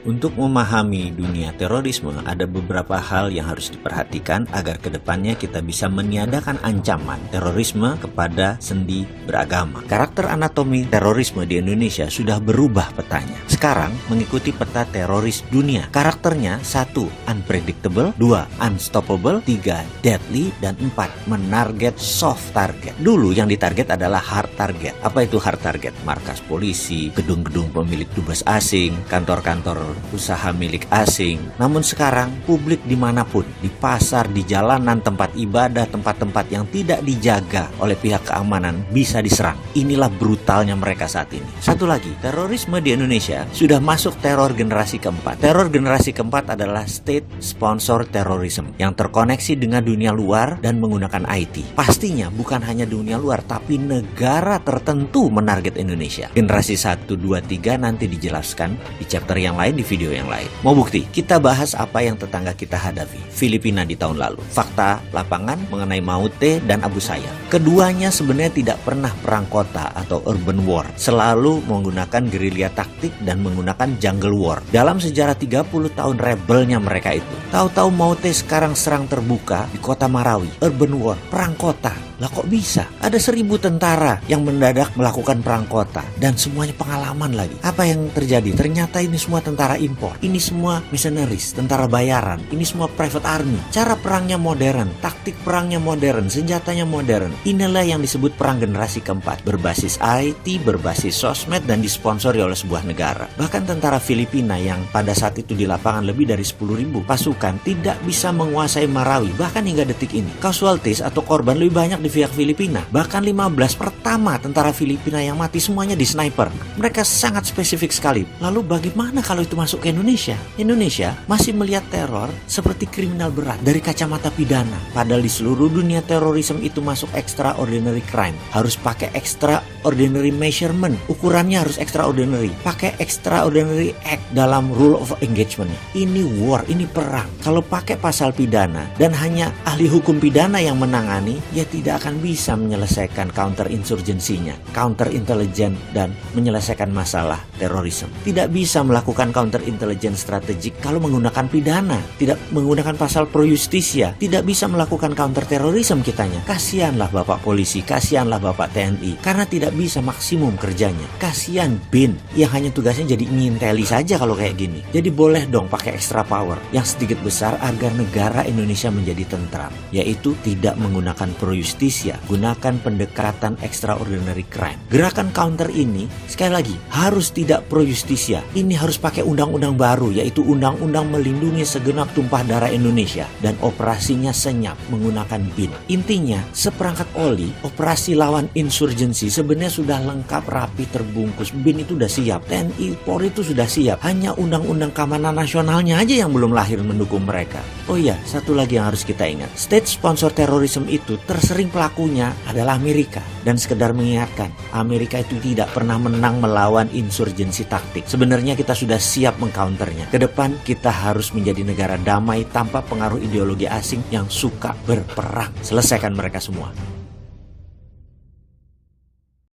Untuk memahami dunia terorisme, ada beberapa hal yang harus diperhatikan agar kedepannya kita bisa meniadakan ancaman terorisme kepada sendi beragama. Karakter anatomi terorisme di Indonesia sudah berubah petanya. Sekarang mengikuti peta teroris dunia. Karakternya 1. Unpredictable, 2. Unstoppable, 3. Deadly, dan 4. Menarget soft target. Dulu yang ditarget adalah hard target. Apa itu hard target? Markas polisi, gedung-gedung pemilik dubes asing, kantor-kantor usaha milik asing. Namun sekarang publik dimanapun, di pasar, di jalanan, tempat ibadah, tempat-tempat yang tidak dijaga oleh pihak keamanan bisa diserang. Inilah brutalnya mereka saat ini. Satu lagi, terorisme di Indonesia sudah masuk teror generasi keempat. Teror generasi keempat adalah state sponsor terrorism yang terkoneksi dengan dunia luar dan menggunakan IT. Pastinya bukan hanya dunia luar, tapi negara tertentu menarget Indonesia. Generasi 1, 2, 3 nanti dijelaskan di chapter yang lain, di video yang lain. Mau bukti? Kita bahas apa yang tetangga kita hadapi, Filipina di tahun lalu. Fakta lapangan mengenai Maute dan Abu Sayyaf. Keduanya sebenarnya tidak pernah perang kota atau urban war. Selalu menggunakan gerilya taktik dan menggunakan jungle war. Dalam sejarah 30 tahun rebelnya mereka itu. Tahu-tahu Maute sekarang serang terbuka di kota Marawi. Urban war, perang kota. Lah kok bisa? Ada 1000 tentara yang mendadak melakukan perang kota. Dan semuanya pengalaman lagi. Apa yang terjadi? Ternyata ini semua tentara impor. Ini semua mercenaries, tentara bayaran. Ini semua private army. Cara perangnya modern, taktik perangnya modern, senjatanya modern. Inilah yang disebut perang generasi keempat. Berbasis IT, berbasis sosmed, dan disponsori oleh sebuah negara. Bahkan tentara Filipina yang pada saat itu di lapangan lebih dari 10.000 pasukan tidak bisa menguasai Marawi. Bahkan hingga detik ini. Casualties atau korban lebih banyak di pihak Filipina. Bahkan 15 pertama tentara Filipina yang mati semuanya di sniper. Mereka sangat spesifik sekali. Lalu bagaimana kalau itu masuk ke Indonesia? Indonesia masih melihat teror seperti kriminal berat dari kacamata pidana. Padahal di seluruh dunia terorisme itu masuk extraordinary crime. Harus pakai extraordinary measurement. Ukurannya harus extraordinary. Pakai extraordinary act dalam rule of engagement. Ini war, ini perang. Kalau pakai pasal pidana dan hanya ahli hukum pidana yang menangani, ya tidak akan bisa menyelesaikan counter insurgensinya, counter intelligence, dan menyelesaikan masalah terorisme. Tidak bisa melakukan counter intelligence strategik kalau menggunakan pidana, tidak menggunakan pasal pro justisia, tidak bisa melakukan counter terorisme kitanya. Kasihanlah Bapak polisi, kasihanlah Bapak TNI, karena tidak bisa maksimum kerjanya. Kasihan BIN yang hanya tugasnya jadi nginteli saja kalau kayak gini. Jadi boleh dong pakai extra power yang sedikit besar agar negara Indonesia menjadi tentram, yaitu tidak menggunakan pro justisia, gunakan pendekatan extraordinary crime. Gerakan counter ini sekali lagi harus tidak pro justisia. Ini harus pakai undang-undang baru, yaitu undang-undang melindungi segenap tumpah darah Indonesia, dan operasinya senyap menggunakan BIN. Intinya seperangkat oli operasi lawan insurgensi sebenarnya sudah lengkap, rapi, terbungkus. BIN itu sudah siap, TNI, Polri itu sudah siap. Hanya undang-undang keamanan nasionalnya aja yang belum lahir mendukung mereka. Oh iya, satu lagi yang harus kita ingat. State sponsor terorisme itu tersering pelakunya adalah Amerika. Dan sekedar mengingatkan, Amerika itu tidak pernah menang melawan insurgensi taktik. Sebenarnya kita sudah siap mengcounternya. Kedepan kita harus menjadi negara damai tanpa pengaruh ideologi asing yang suka berperang. Selesaikan mereka semua.